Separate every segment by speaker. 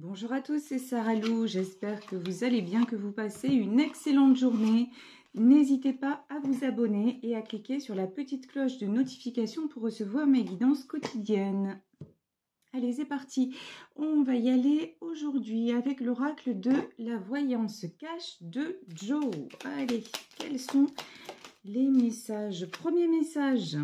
Speaker 1: Bonjour à tous, c'est Sarah Lou. J'espère que vous allez bien, que vous passez une excellente journée. N'hésitez pas à vous abonner et à cliquer sur la petite cloche de notification pour recevoir mes guidances quotidiennes. Allez, c'est parti. On va y aller aujourd'hui avec l'oracle de la voyance cache de Joe. Allez, quels sont les messages? Premier message.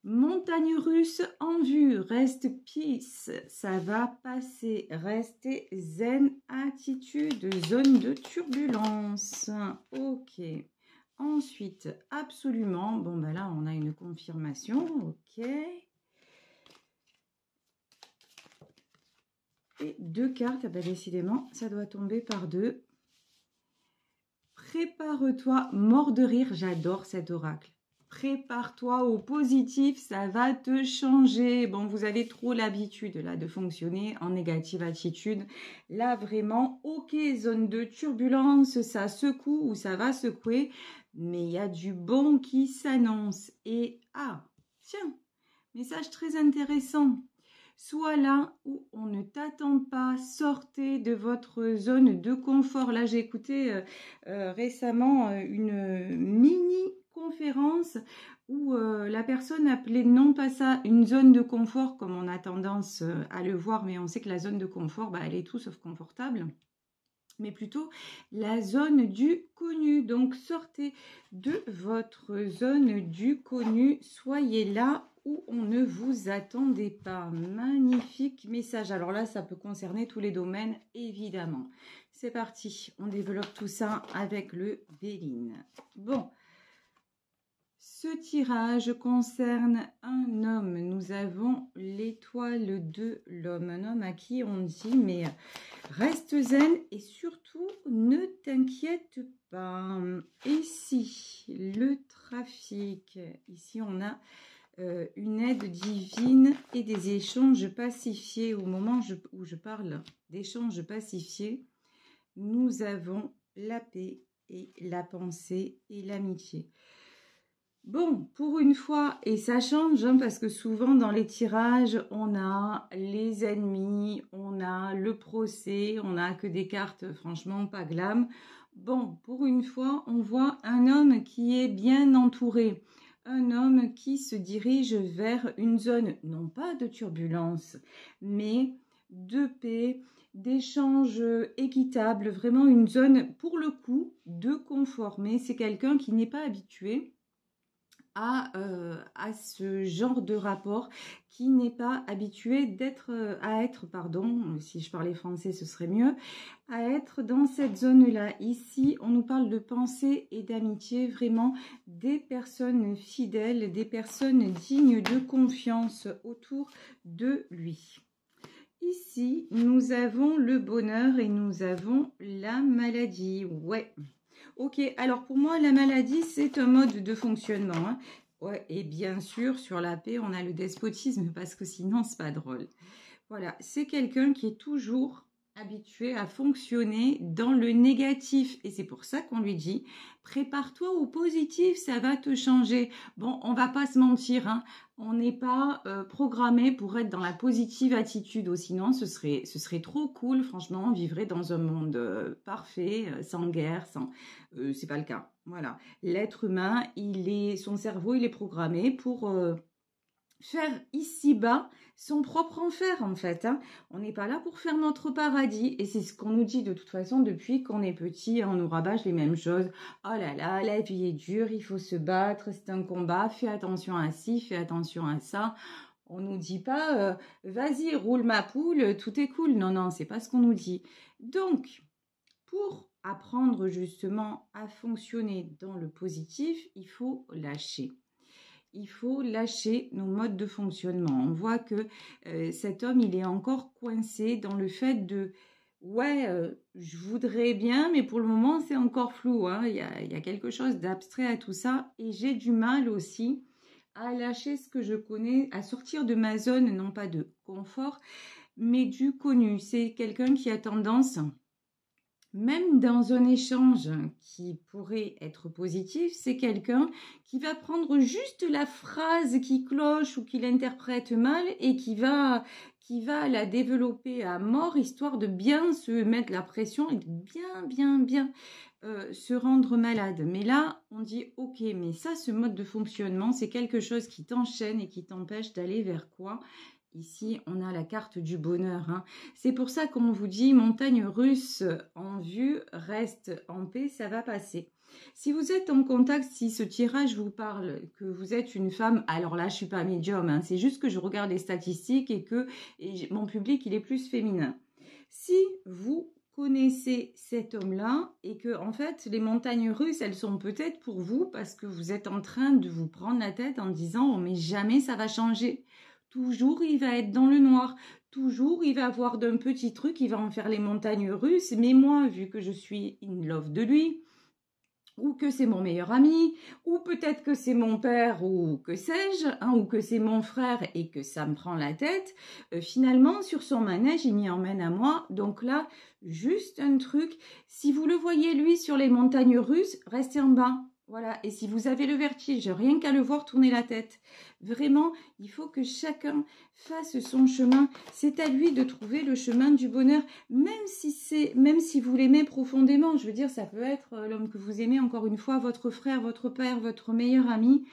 Speaker 1: Montagne russe en vue, reste peace, ça va passer, restez zen, attitude, zone de turbulence. Ok. Ensuite, absolument, bon ben là on a une confirmation, ok. Et deux cartes, ah ben décidément, ça doit tomber par deux. Prépare-toi, mort de rire, j'adore cet oracle. Prépare-toi au positif, ça va te changer. Bon, vous avez trop l'habitude là de fonctionner en négative attitude. Là, vraiment, ok, zone de turbulence, ça secoue ou ça va secouer. Mais il y a du bon qui s'annonce. Et, ah, tiens, message très intéressant. Soit là où on ne t'attend pas, sortez de votre zone de confort. Là, j'ai écouté récemment une mini-conférence où la personne appelait non pas ça une zone de confort comme on a tendance à le voir, mais on sait que la zone de confort, bah, elle est tout sauf confortable. Mais plutôt la zone du connu. Donc, sortez de votre zone du connu. Soyez là où on ne vous attendait pas. Magnifique message. Alors là, ça peut concerner tous les domaines, évidemment. C'est parti. On développe tout ça avec le Béline. Bon. Ce tirage concerne un homme. Nous avons l'étoile de l'homme. Un homme à qui on dit, mais reste zen et surtout ne t'inquiète pas. Ici, le trafic. Ici, on a une aide divine et des échanges pacifiés. Au moment où je parle d'échanges pacifiés, nous avons la paix et la pensée et l'amitié. Bon, pour une fois, et ça change, hein, parce que souvent dans les tirages, on a les ennemis, on a le procès, on n'a que des cartes franchement pas glam. Bon, pour une fois, on voit un homme qui est bien entouré. Un homme qui se dirige vers une zone, non pas de turbulence, mais de paix, d'échange équitable, vraiment une zone, pour le coup, de confort. Mais c'est quelqu'un qui n'est pas habitué à ce genre de rapport, qui n'est pas habitué à être, pardon, si je parlais français ce serait mieux, à être dans cette zone-là. Ici, on nous parle de pensée et d'amitié, vraiment des personnes fidèles, des personnes dignes de confiance autour de lui. Ici, nous avons le bonheur et nous avons la maladie. Ouais. Ok, alors pour moi, la maladie, c'est un mode de fonctionnement. Hein. Ouais, et bien sûr, sur la paix, on a le despotisme parce que sinon, c'est pas drôle. Voilà, c'est quelqu'un qui est toujours habitué à fonctionner dans le négatif. Et c'est pour ça qu'on lui dit, prépare-toi au positif, ça va te changer. Bon, on va pas se mentir, hein, on n'est pas programmé pour être dans la positive attitude. Sinon, ce serait trop cool. Franchement, on vivrait dans un monde parfait, sans guerre, sans... c'est pas le cas. Voilà, l'être humain, son cerveau, il est programmé pour... faire ici-bas son propre enfer en fait. Hein. On n'est pas là pour faire notre paradis. Et c'est ce qu'on nous dit de toute façon depuis qu'on est petit. On nous rabâche les mêmes choses. Oh là là, la vie est dure, il faut se battre, c'est un combat. Fais attention à ci, fais attention à ça. On nous dit pas vas-y, roule ma poule, tout est cool. Non, non, c'est pas ce qu'on nous dit. Donc, pour apprendre justement à fonctionner dans le positif, il faut lâcher. Il faut lâcher nos modes de fonctionnement. On voit que cet homme, il est encore coincé dans le fait de « ouais, je voudrais bien, mais pour le moment, c'est encore flou. Hein. Il y a quelque chose d'abstrait à tout ça. Et j'ai du mal aussi à lâcher ce que je connais, à sortir de ma zone, non pas de confort, mais du connu. C'est quelqu'un qui a tendance... Même dans un échange qui pourrait être positif, c'est quelqu'un qui va prendre juste la phrase qui cloche ou qui l'interprète mal et qui va qui va la développer à mort, histoire de bien se mettre la pression et de bien se rendre malade. Mais là, on dit, ok, mais ça, ce mode de fonctionnement, c'est quelque chose qui t'enchaîne et qui t'empêche d'aller vers quoi? Ici, on a la carte du bonheur. Hein. C'est pour ça qu'on vous dit, montagne russe en vue, reste en paix, ça va passer. Si vous êtes en contact, si ce tirage vous parle, que vous êtes une femme, alors là, je ne suis pas médium, hein, c'est juste que je regarde les statistiques et que mon public, il est plus féminin. Si vous connaissez cet homme-là et que, en fait, les montagnes russes, elles sont peut-être pour vous parce que vous êtes en train de vous prendre la tête en disant « Oh, mais jamais ça va changer ». Toujours, il va être dans le noir. Toujours, il va avoir d'un petit truc, il va en faire les montagnes russes. Mais moi, vu que je suis in love de lui, ou que c'est mon meilleur ami, ou peut-être que c'est mon père, ou que sais-je, hein, ou que c'est mon frère et que ça me prend la tête, finalement, sur son manège, il m'y emmène à moi. Donc là, juste un truc, si vous le voyez, lui, sur les montagnes russes, restez en bas. Voilà, et si vous avez le vertige, rien qu'à le voir tourner la tête. Vraiment, il faut que chacun fasse son chemin. C'est à lui de trouver le chemin du bonheur, même si vous l'aimez profondément. Je veux dire, ça peut être l'homme que vous aimez, encore une fois, votre frère, votre père, votre meilleur ami.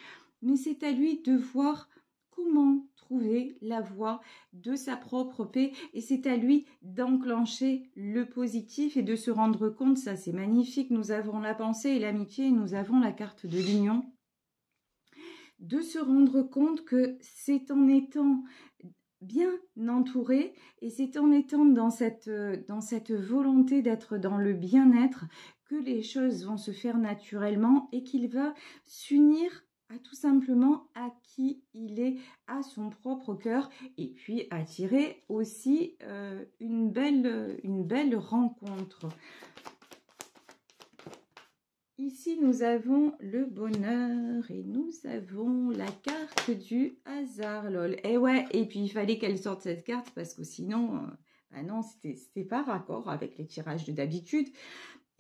Speaker 1: Mais c'est à lui de voir comment trouver la voie de sa propre paix et c'est à lui d'enclencher le positif et de se rendre compte, ça c'est magnifique, nous avons la pensée et l'amitié et nous avons la carte de l'union, de se rendre compte que c'est en étant bien entouré et c'est en étant dans cette volonté d'être dans le bien-être que les choses vont se faire naturellement et qu'il va s'unir à tout simplement à qui il est, à son propre cœur et puis attirer aussi une belle rencontre. Ici, nous avons le bonheur et nous avons la carte du hasard, lol. Et ouais, et puis il fallait qu'elle sorte cette carte parce que sinon, bah non, c'était pas raccord avec les tirages de d'habitude.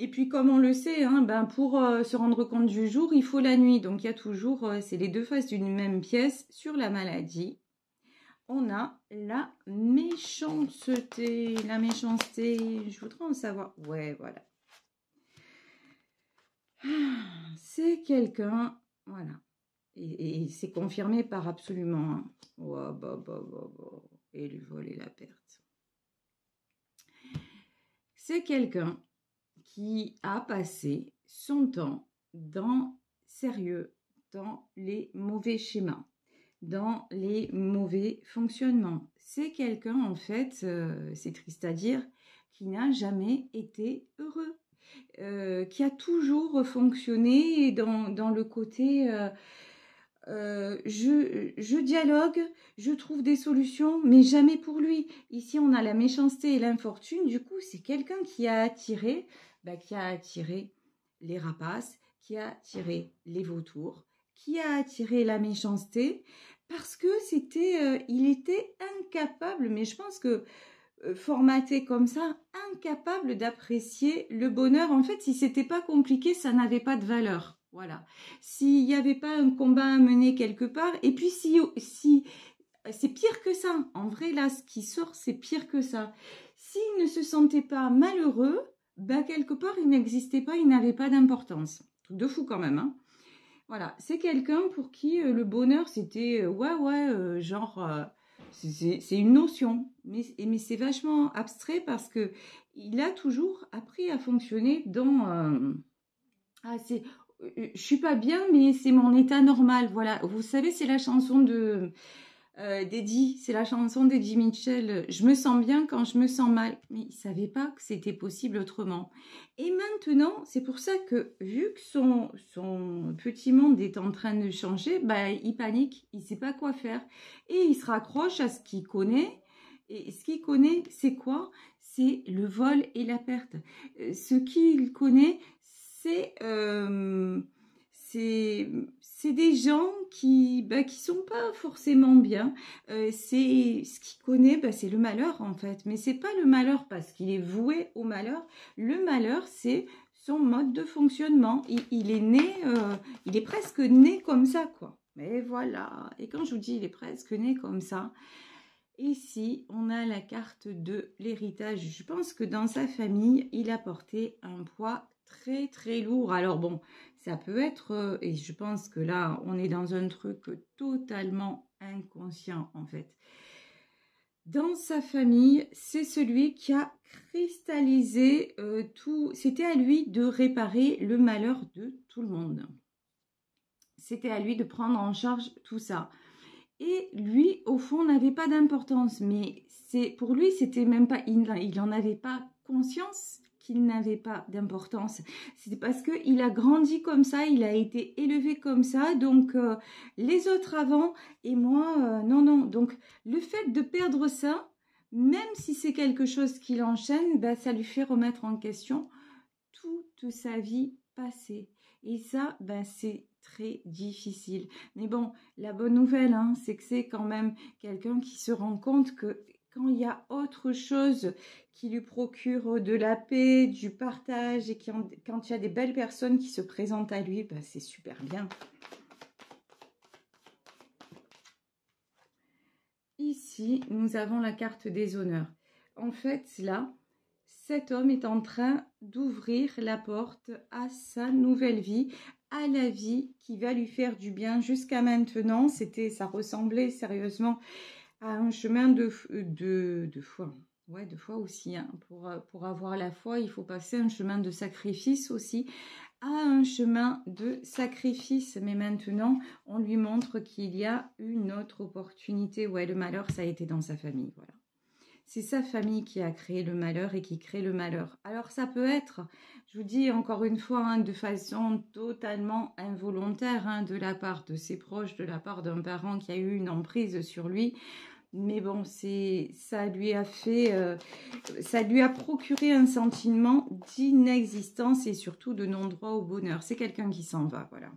Speaker 1: Et puis, comme on le sait, hein, ben pour se rendre compte du jour, il faut la nuit. Donc, il y a toujours, c'est les deux faces d'une même pièce. Sur la maladie, on a la méchanceté. La méchanceté, je voudrais en savoir. Ouais, voilà. C'est quelqu'un, voilà. Et c'est confirmé par absolument. Hein. Oh, et le vol et la perte. C'est quelqu'un qui a passé son temps sérieux, dans les mauvais schémas, dans les mauvais fonctionnements. C'est quelqu'un, en fait, c'est triste à dire, qui n'a jamais été heureux, qui a toujours fonctionné dans le côté... je dialogue, je trouve des solutions, mais jamais pour lui. Ici, on a la méchanceté et l'infortune. Du coup, c'est quelqu'un qui a attiré les rapaces, qui a attiré les vautours, qui a attiré la méchanceté, parce que il était incapable, mais je pense que formaté comme ça, incapable d'apprécier le bonheur. En fait, si c'était pas compliqué, ça n'avait pas de valeur. Voilà. S'il n'y avait pas un combat à mener quelque part, et puis si c'est pire que ça. En vrai, là, ce qui sort, c'est pire que ça. S'il ne se sentait pas malheureux, bah, quelque part, il n'existait pas, il n'avait pas d'importance. Truc de fou quand même, hein. Voilà, c'est quelqu'un pour qui le bonheur, c'était, c'est une notion. Mais c'est vachement abstrait parce que il a toujours appris à fonctionner dans... je suis pas bien, mais c'est mon état normal. Voilà, vous savez, c'est la chanson d'Eddie, c'est la chanson d'Eddie Mitchell. Je me sens bien quand je me sens mal. Mais il savait pas que c'était possible autrement. Et maintenant, c'est pour ça que, vu que son petit monde est en train de changer, bah, il panique, il sait pas quoi faire. Et il se raccroche à ce qu'il connaît. Et ce qu'il connaît, c'est quoi? C'est le vol et la perte. Ce qu'il connaît, c'est des gens qui sont pas forcément bien. C'est ce qu'il connaît, c'est le malheur en fait. Mais c'est pas le malheur parce qu'il est voué au malheur. Le malheur, c'est son mode de fonctionnement. Il est né, il est presque né comme ça, quoi. Mais voilà. Et quand je vous dis il est presque né comme ça, Ici, on a la carte de l'héritage. Je pense que dans sa famille, il a porté un poids très très lourd. Alors bon, ça peut être, et je pense que là, on est dans un truc totalement inconscient en fait. Dans sa famille, c'est celui qui a cristallisé tout. C'était à lui de réparer le malheur de tout le monde. C'était à lui de prendre en charge tout ça. Et lui, au fond, n'avait pas d'importance. Mais pour lui, c'était même pas, il n'en avait pas conscience qu'il n'avait pas d'importance. C'est parce qu'il a grandi comme ça, il a été élevé comme ça. Donc, les autres avant et moi, non, non. Donc, le fait de perdre ça, même si c'est quelque chose qui l'enchaîne, ben, ça lui fait remettre en question toute sa vie passée. Et ça, ben, c'est très difficile. Mais bon, la bonne nouvelle, hein, c'est que c'est quand même quelqu'un qui se rend compte que quand il y a autre chose qui lui procure de la paix, du partage, et quand il y a des belles personnes qui se présentent à lui, ben, c'est super bien. Ici, nous avons la carte des honneurs. En fait, là, cet homme est en train d'ouvrir la porte à sa nouvelle vie, à la vie qui va lui faire du bien. Jusqu'à maintenant, ça ressemblait sérieusement à un chemin de foi. Ouais, de foi aussi. Hein. Pour avoir la foi, il faut passer un chemin de sacrifice aussi, à un chemin de sacrifice. Mais maintenant, on lui montre qu'il y a une autre opportunité. Ouais, le malheur, ça a été dans sa famille, voilà. C'est sa famille qui a créé le malheur et qui crée le malheur. Alors ça peut être, je vous dis encore une fois, hein, de façon totalement involontaire, hein, de la part de ses proches, de la part d'un parent qui a eu une emprise sur lui. Mais bon, ça lui a procuré un sentiment d'inexistence et surtout de non-droit au bonheur. C'est quelqu'un qui s'en va, voilà.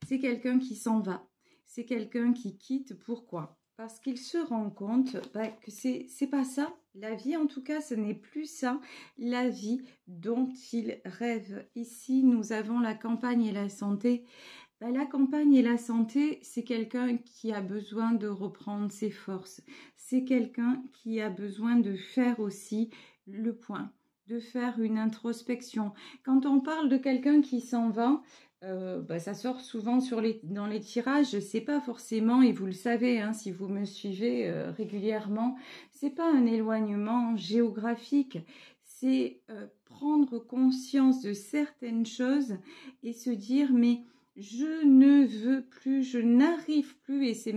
Speaker 1: C'est quelqu'un qui s'en va. C'est quelqu'un qui quitte. Pourquoi ? Parce qu'il se rend compte que c'est pas ça. La vie, en tout cas, ce n'est plus ça. La vie dont il rêve. Ici, nous avons la campagne et la santé. La campagne et la santé, c'est quelqu'un qui a besoin de reprendre ses forces. C'est quelqu'un qui a besoin de faire aussi le point, de faire une introspection. Quand on parle de quelqu'un qui s'en va, ça sort souvent dans les tirages, c'est pas forcément, et vous le savez, hein, si vous me suivez régulièrement, c'est pas un éloignement géographique, c'est prendre conscience de certaines choses et se dire, mais je ne veux plus, je n'arrive plus, et c'est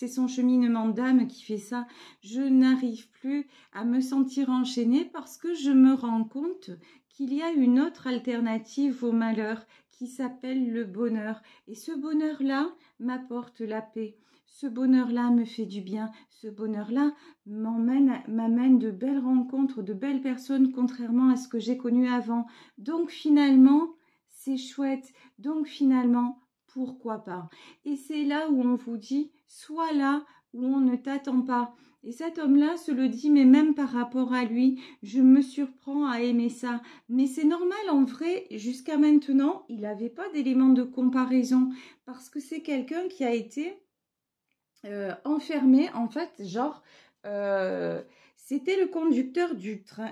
Speaker 1: son cheminement d'âme qui fait ça, je n'arrive plus à me sentir enchaînée parce que je me rends compte qu'il y a une autre alternative au malheur qui s'appelle le bonheur. Et ce bonheur-là m'apporte la paix. Ce bonheur-là me fait du bien. Ce bonheur-là m'amène de belles rencontres, de belles personnes, contrairement à ce que j'ai connu avant. Donc finalement, c'est chouette. Donc finalement, pourquoi pas? Et c'est là où on vous dit, sois là où on ne t'attend pas. Et cet homme-là se le dit, mais même par rapport à lui, je me surprends à aimer ça. Mais c'est normal, en vrai, jusqu'à maintenant, il n'avait pas d'élément de comparaison. Parce que c'est quelqu'un qui a été enfermé, en fait, genre... c'était le conducteur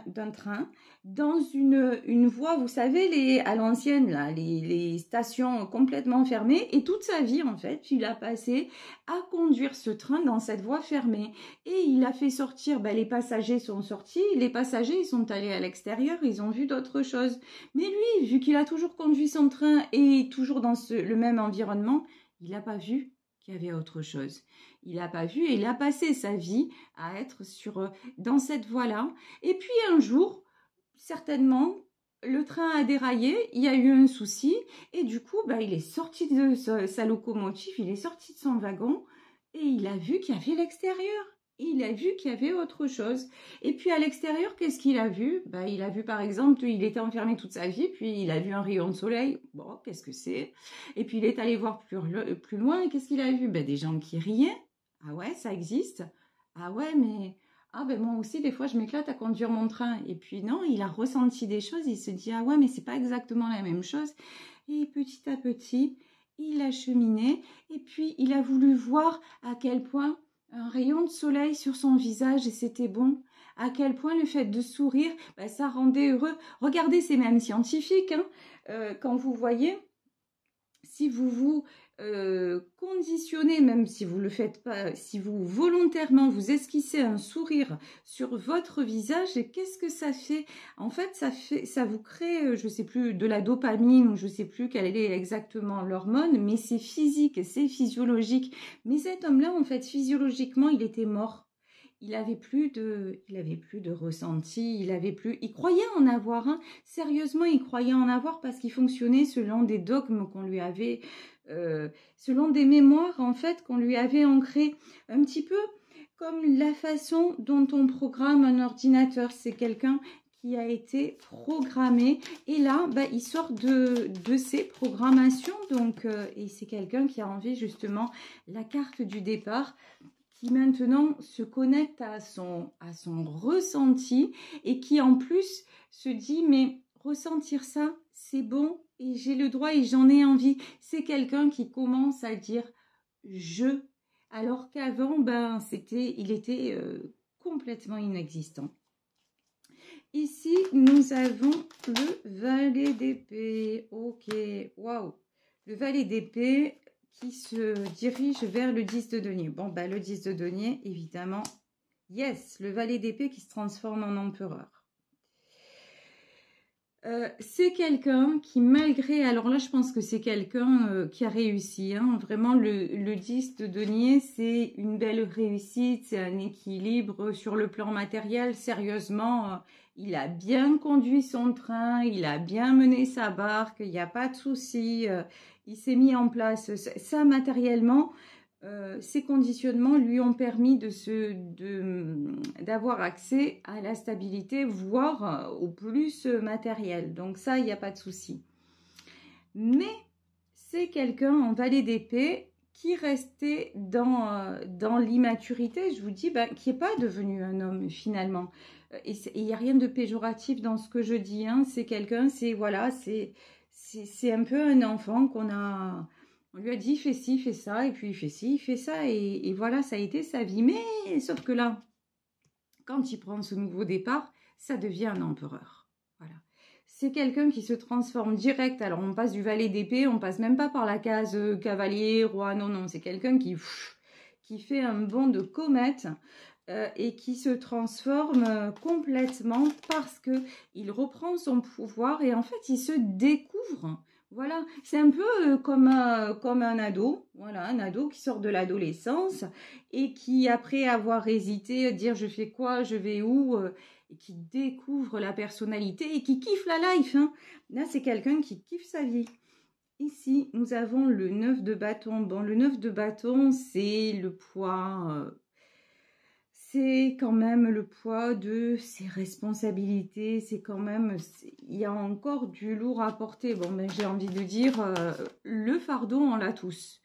Speaker 1: d'un train dans une voie, vous savez, à l'ancienne, là, les stations complètement fermées. Et toute sa vie, en fait, il a passé à conduire ce train dans cette voie fermée. Et il a fait sortir, les passagers sont sortis, les passagers, ils sont allés à l'extérieur, ils ont vu d'autres choses. Mais lui, vu qu'il a toujours conduit son train et toujours dans le même environnement, il n'a pas vu qu'il y avait autre chose. Il n'a pas vu et il a passé sa vie à être dans cette voie-là. Et puis un jour, certainement, le train a déraillé, il y a eu un souci et du coup, il est sorti de sa locomotive, il est sorti de son wagon et il a vu qu'il y avait l'extérieur. Il a vu qu'il y avait autre chose. Et puis à l'extérieur, qu'est-ce qu'il a vu? Il a vu par exemple, il était enfermé toute sa vie, puis il a vu un rayon de soleil. Bon, qu'est-ce que c'est? Et puis il est allé voir plus loin, et qu'est-ce qu'il a vu? Des gens qui riaient. Ah ouais, ça existe? Ah ouais, mais... moi aussi, des fois, je m'éclate à conduire mon train. Et puis non, il a ressenti des choses, il se dit, ah ouais, mais c'est pas exactement la même chose. Et petit à petit, il a cheminé et puis il a voulu voir à quel point un rayon de soleil sur son visage et c'était bon, à quel point le fait de sourire, ben, ça rendait heureux. Regardez, c'est même scientifique, hein, quand vous voyez, si vous vous conditionnez, même si vous ne le faites pas, si vous volontairement vous esquissez un sourire sur votre visage, qu'est-ce que ça fait? En fait, ça vous crée, je ne sais plus, de la dopamine ou je ne sais plus quelle est exactement l'hormone, mais c'est physique, c'est physiologique. Mais cet homme-là, en fait, physiologiquement, il était mort. Il avait plus de ressenti, il croyait en avoir, hein. Sérieusement, il croyait en avoir parce qu'il fonctionnait selon des dogmes qu'on lui avait, selon des mémoires en fait qu'on lui avait ancrées, un petit peu comme la façon dont on programme un ordinateur. C'est quelqu'un qui a été programmé et là, bah, il sort de ses programmations donc et c'est quelqu'un qui a envie justement la carte du départ, qui maintenant se connecte à son ressenti et qui en plus se dit mais ressentir ça c'est bon et j'ai le droit et j'en ai envie. C'est quelqu'un qui commence à dire je, alors qu'avant ben il était complètement inexistant. Ici nous avons le valet d'épée. Ok, waouh, le valet d'épée qui se dirige vers le 10 de denier. Bon, bah, le 10 de denier, évidemment, yes, le valet d'épée qui se transforme en empereur. C'est quelqu'un qui, malgré... Alors là, je pense que c'est quelqu'un qui a réussi. Hein. Vraiment, le 10 de denier, c'est une belle réussite, c'est un équilibre sur le plan matériel. Sérieusement, il a bien conduit son train, il a bien mené sa barque, il n'y a pas de souci. Il s'est mis en place. Ça, matériellement, ces conditionnements lui ont permis d'avoir accès à la stabilité, voire au plus matériel. Donc ça, il n'y a pas de souci. Mais c'est quelqu'un en valet d'épée qui restait dans l'immaturité, je vous dis, ben, qui n'est pas devenu un homme finalement. Et il n'y a rien de péjoratif dans ce que je dis. Hein. C'est quelqu'un, c'est un peu un enfant qu'on a... On lui a dit, fais ci, fais ça, et puis il fait ci, il fait ça, et voilà, ça a été sa vie. Mais sauf que là, quand il prend ce nouveau départ, ça devient un empereur. Voilà. C'est quelqu'un qui se transforme direct. Alors, on passe du valet d'épée, on passe même pas par la case cavalier, roi, non, non. C'est quelqu'un qui fait un bond de comète et qui se transforme complètement parce qu'il reprend son pouvoir et en fait, il se découvre. Voilà, c'est un peu comme un ado, voilà, un ado qui sort de l'adolescence et qui, après avoir hésité, dire je fais quoi, je vais où, et qui découvre la personnalité et qui kiffe la life. Hein. Là, c'est quelqu'un qui kiffe sa vie. Ici, nous avons le 9 de bâton. Bon, le 9 de bâton, c'est le poids... c'est quand même le poids de ses responsabilités, c'est quand même, il y a encore du lourd à porter. Bon, ben, j'ai envie de dire, le fardeau, on l'a tous,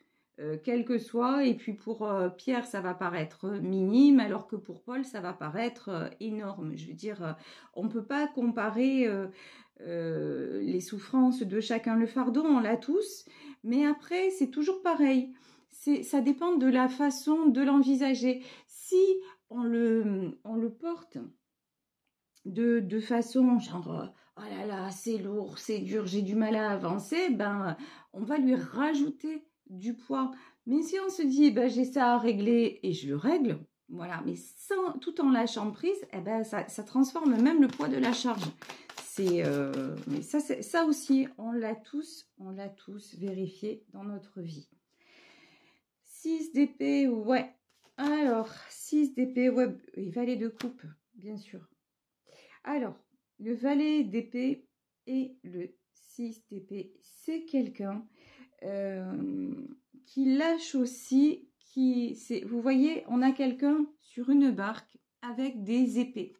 Speaker 1: quel que soit. Et puis pour Pierre, ça va paraître minime, alors que pour Paul, ça va paraître énorme. Je veux dire, on ne peut pas comparer les souffrances de chacun. Le fardeau, on l'a tous, mais après, c'est toujours pareil. Ça dépend de la façon de l'envisager. Si on le porte de façon genre oh là là c'est lourd, c'est dur, j'ai du mal à avancer, ben on va lui rajouter du poids. Mais si on se dit ben, j'ai ça à régler et je le règle, voilà, mais tout en lâchant prise, eh ben, ça transforme même le poids de la charge. Mais ça aussi, on l'a tous vérifié dans notre vie. 6 d'épée, ouais. Alors, 6 d'épée, ouais, et valet de coupe, bien sûr. Alors, le valet d'épée et le 6 d'épée, c'est quelqu'un qui lâche aussi, vous voyez, on a quelqu'un sur une barque avec des épées.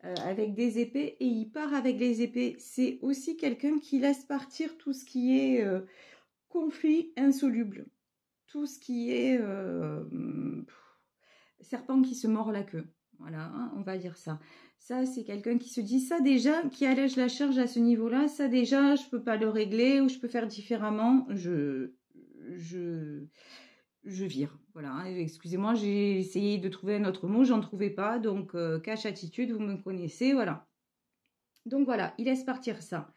Speaker 1: Et il part avec les épées. C'est aussi quelqu'un qui laisse partir tout ce qui est conflit insoluble. Tout ce qui est serpent qui se mord la queue. Voilà, hein, on va dire ça. Ça, c'est quelqu'un qui se dit ça déjà, qui allège la charge à ce niveau-là. Ça déjà, je peux pas le régler ou je peux faire différemment. Je, je vire. Voilà, hein. Excusez-moi, j'ai essayé de trouver un autre mot, j'en trouvais pas. Donc, cache attitude, vous me connaissez, voilà. Donc voilà, il laisse partir ça.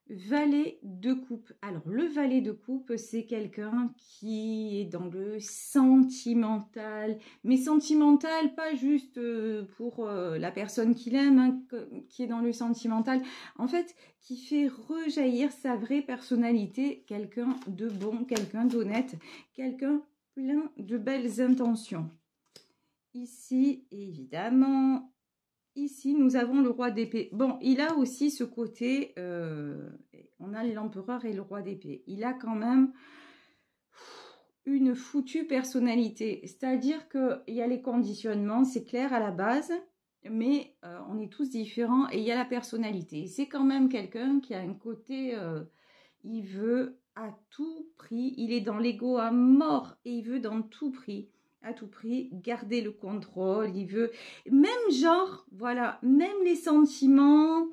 Speaker 1: Valet de coupe. Alors, le valet de coupe, c'est quelqu'un qui est dans le sentimental. Mais sentimental, pas juste pour la personne qu'il aime, hein, qui est dans le sentimental. En fait, qui fait rejaillir sa vraie personnalité. Quelqu'un de bon, quelqu'un d'honnête, quelqu'un plein de belles intentions. Ici, évidemment, ici, nous avons le roi d'épée. Bon, il a aussi ce côté, on a l'empereur et le roi d'épée. Il a quand même une foutue personnalité. C'est-à-dire qu'il y a les conditionnements, c'est clair à la base, mais on est tous différents et il y a la personnalité. C'est quand même quelqu'un qui a un côté, il veut à tout prix, il est dans l'ego à mort et il veut dans tout prix. À tout prix, garder le contrôle, il veut, même genre, voilà, même les sentiments,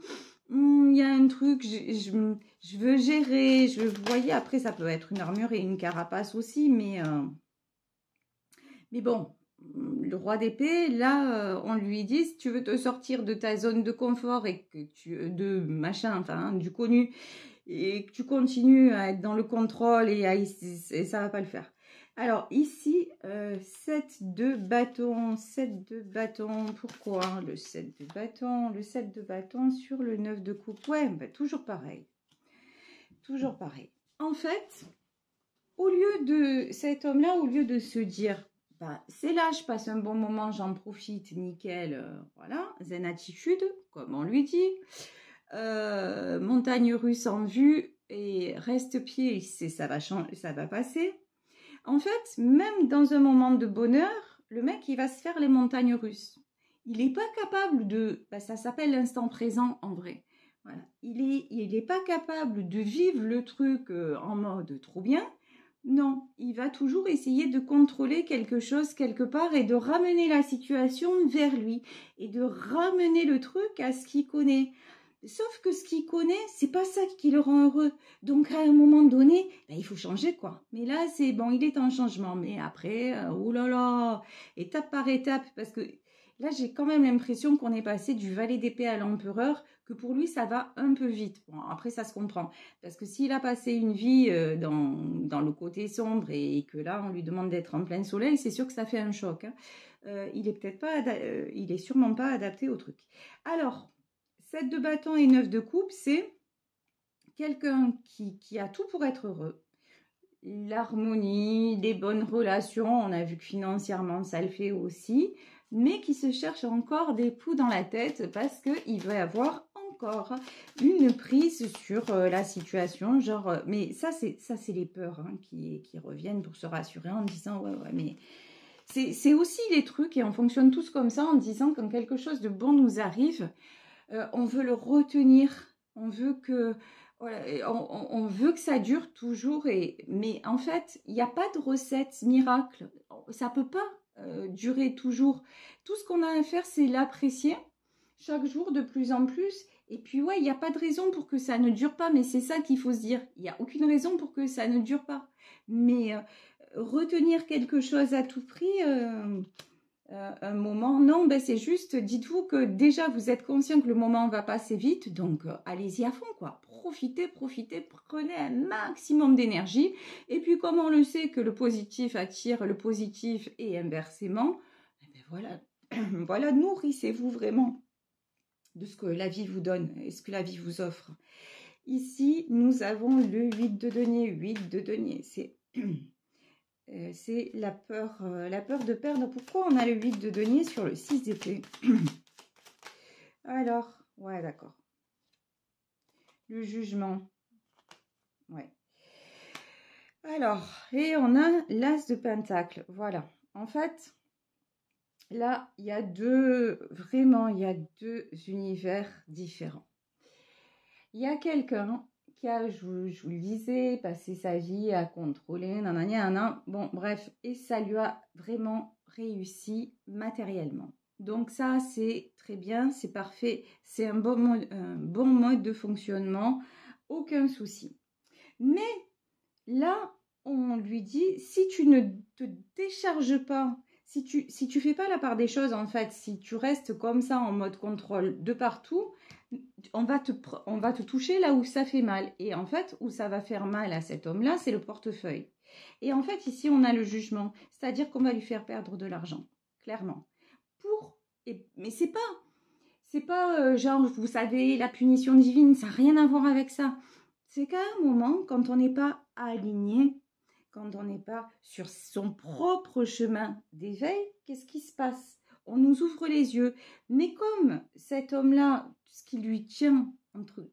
Speaker 1: il y a un truc, je veux gérer, vous voyez, après ça peut être une armure et une carapace aussi, mais bon, le roi d'épée, là, on lui dit, si tu veux te sortir de ta zone de confort et que de machin, enfin, hein, du connu, et que tu continues à être dans le contrôle et ça va pas le faire. Alors ici, 7 de bâton, 7 de bâton, pourquoi le 7 de bâton? Le 7 de bâton sur le 9 de coupe, ouais, bah, toujours pareil. Toujours pareil. En fait, au lieu de cet homme-là, au lieu de se dire, bah, c'est là, je passe un bon moment, j'en profite, nickel, voilà, zen attitude, comme on lui dit, montagne russe en vue et reste pied, ça va changer, ça va passer. En fait, même dans un moment de bonheur, le mec, il va se faire les montagnes russes. Il n'est pas capable de... Bah, ça s'appelle l'instant présent en vrai. Voilà. Il est pas capable de vivre le truc en mode trop bien. Non, il va toujours essayer de contrôler quelque chose quelque part et de ramener la situation vers lui et de ramener le truc à ce qu'il connaît. Sauf que ce qu'il connaît, c'est pas ça qui le rend heureux. Donc à un moment donné, ben, il faut changer quoi. Mais là, c'est bon, il est en changement. Mais après, oh là là, étape par étape, parce que là, j'ai quand même l'impression qu'on est passé du valet d'épée à l'empereur, que pour lui, ça va un peu vite. Bon, après, ça se comprend. Parce que s'il a passé une vie dans le côté sombre et que là, on lui demande d'être en plein soleil, c'est sûr que ça fait un choc. Hein. Il est peut-être pas, il est sûrement pas adapté au truc. Alors, 7 de bâton et 9 de coupe, c'est quelqu'un qui a tout pour être heureux. L'harmonie, les bonnes relations, on a vu que financièrement ça le fait aussi, mais qui se cherche encore des poux dans la tête parce qu'il veut avoir encore une prise sur la situation. Genre, mais ça c'est les peurs hein, qui reviennent pour se rassurer en disant ouais, mais c'est aussi les trucs et on fonctionne tous comme ça en disant quand quelque chose de bon nous arrive, on veut le retenir, on veut que, voilà, on veut que ça dure toujours. Mais en fait, il n'y a pas de recette miracle. Ça ne peut pas durer toujours. Tout ce qu'on a à faire, c'est l'apprécier chaque jour de plus en plus. Et puis, ouais, il n'y a pas de raison pour que ça ne dure pas. Mais c'est ça qu'il faut se dire. Il n'y a aucune raison pour que ça ne dure pas. Mais retenir quelque chose à tout prix... un moment, non, ben c'est juste, dites-vous que déjà vous êtes conscient que le moment va passer vite, donc allez-y à fond, quoi. Profitez, prenez un maximum d'énergie. Et puis, comme on le sait que le positif attire le positif et inversement, eh ben voilà, voilà, nourrissez-vous vraiment de ce que la vie vous donne et ce que la vie vous offre. Ici, nous avons le 8 de denier. 8 de denier, c'est la peur de perdre. Pourquoi on a le 8 de denier sur le 6 d'épée? Alors, ouais, d'accord. Le jugement. Ouais. Alors, et on a l'as de pentacle. Voilà. En fait, là, il y a deux univers différents. Il y a quelqu'un qui a, je vous le disais, passé sa vie à contrôler, nanana. Bon, bref, et ça lui a vraiment réussi matériellement. Donc ça, c'est très bien, c'est parfait. C'est un bon mode de fonctionnement. Aucun souci. Mais là, on lui dit, si tu ne te décharges pas, si tu fais pas la part des choses, en fait, si tu restes comme ça en mode contrôle de partout, on va te toucher là où ça fait mal. Et en fait, où ça va faire mal à cet homme-là, c'est le portefeuille. Et en fait, ici, on a le jugement, c'est-à-dire qu'on va lui faire perdre de l'argent, clairement. Mais c'est pas genre, vous savez, la punition divine, ça n'a rien à voir avec ça. C'est qu'à un moment, quand on n'est pas aligné, quand on n'est pas sur son propre chemin d'éveil, qu'est-ce qui se passe? On nous ouvre les yeux. Mais comme cet homme-là, ce qui lui tient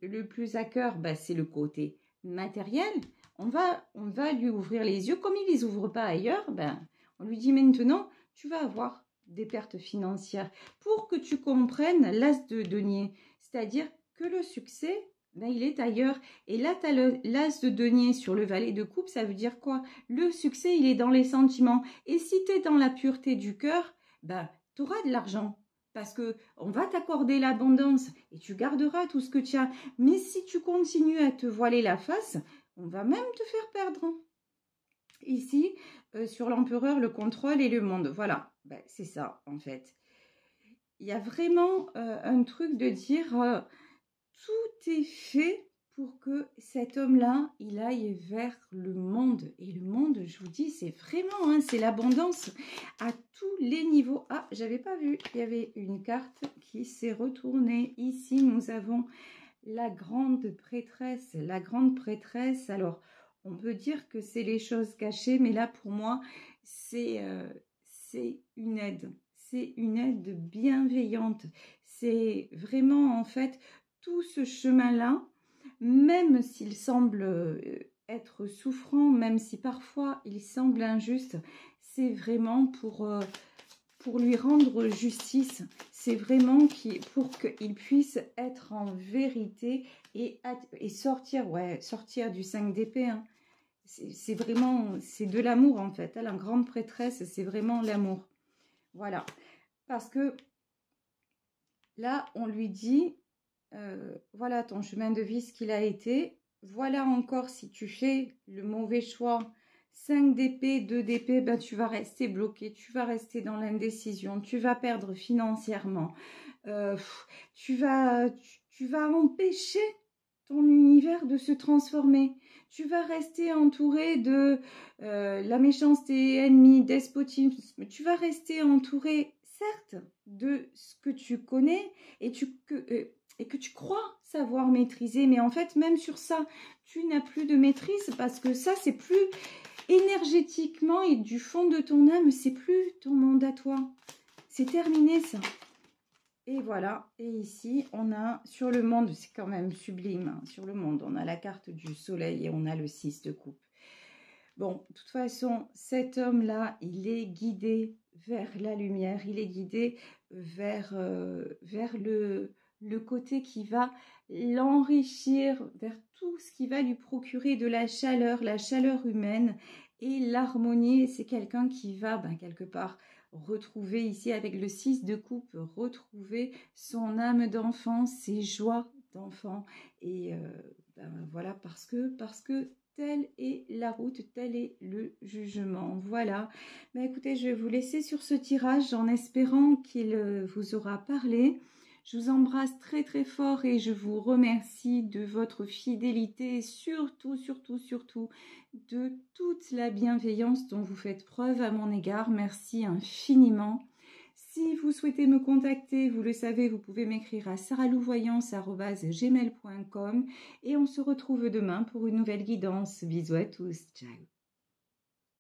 Speaker 1: le plus à cœur, bah, c'est le côté matériel, on va lui ouvrir les yeux. Comme il ne les ouvre pas ailleurs, ben, on lui dit maintenant, tu vas avoir des pertes financières pour que tu comprennes l'as de denier. C'est-à-dire que le succès, ben, il est ailleurs. Et là, tu as l'as de denier sur le valet de coupe, ça veut dire quoi? Le succès, il est dans les sentiments. Et si tu es dans la pureté du cœur, ben, tu auras de l'argent. Parce qu'on va t'accorder l'abondance et tu garderas tout ce que tu as. Mais si tu continues à te voiler la face, on va même te faire perdre. Ici, sur l'empereur, le contrôle et le monde. Voilà, ben, c'est ça en fait. Il y a vraiment un truc de dire tout est fait pour que cet homme-là, il aille vers le monde. Et le monde, je vous dis, c'est vraiment, hein, c'est l'abondance à tous les niveaux. Ah, j'avais pas vu, il y avait une carte qui s'est retournée. Ici, nous avons la grande prêtresse. La grande prêtresse, alors, on peut dire que c'est les choses cachées, mais là, pour moi, c'est une aide. C'est une aide bienveillante. C'est vraiment, en fait, tout ce chemin-là, même s'il semble être souffrant, même si parfois il semble injuste, c'est vraiment pour lui rendre justice. C'est vraiment pour qu'il puisse être en vérité et sortir, ouais, sortir du 5 d'épée. Hein. C'est vraiment, c'est de l'amour en fait. La grande prêtresse, c'est vraiment l'amour. Voilà. Parce que là, on lui dit, voilà ton chemin de vie, ce qu'il a été. Voilà encore, si tu fais le mauvais choix, 5 d'épée, 2 d'épée, ben, tu vas rester bloqué, tu vas rester dans l'indécision, tu vas perdre financièrement. Tu vas empêcher ton univers de se transformer. Tu vas rester entouré de la méchanceté, ennemie, despotisme. Tu vas rester entouré, certes, de ce que tu connais et que tu crois savoir maîtriser. Mais en fait, même sur ça, tu n'as plus de maîtrise parce que ça, c'est plus énergétiquement et du fond de ton âme, c'est plus ton monde à toi. C'est terminé ça. Et voilà, et ici, on a sur le monde, c'est quand même sublime, hein, sur le monde, on a la carte du soleil et on a le 6 de coupe. Bon, de toute façon, cet homme-là, il est guidé vers la lumière, il est guidé vers le côté qui va l'enrichir, vers tout ce qui va lui procurer de la chaleur humaine et l'harmonie. C'est quelqu'un qui va, ben, quelque part, retrouver ici avec le 6 de coupe, retrouver son âme d'enfant, ses joies d'enfant. Et ben, voilà, parce que telle est la route, tel est le jugement. Voilà. Ben, écoutez, je vais vous laisser sur ce tirage en espérant qu'il vous aura parlé. Je vous embrasse très très fort et je vous remercie de votre fidélité, surtout, surtout, surtout de toute la bienveillance dont vous faites preuve à mon égard. Merci infiniment. Si vous souhaitez me contacter, vous le savez, vous pouvez m'écrire à saralouvoyance@gmail.com et on se retrouve demain pour une nouvelle guidance. Bisous à tous, ciao.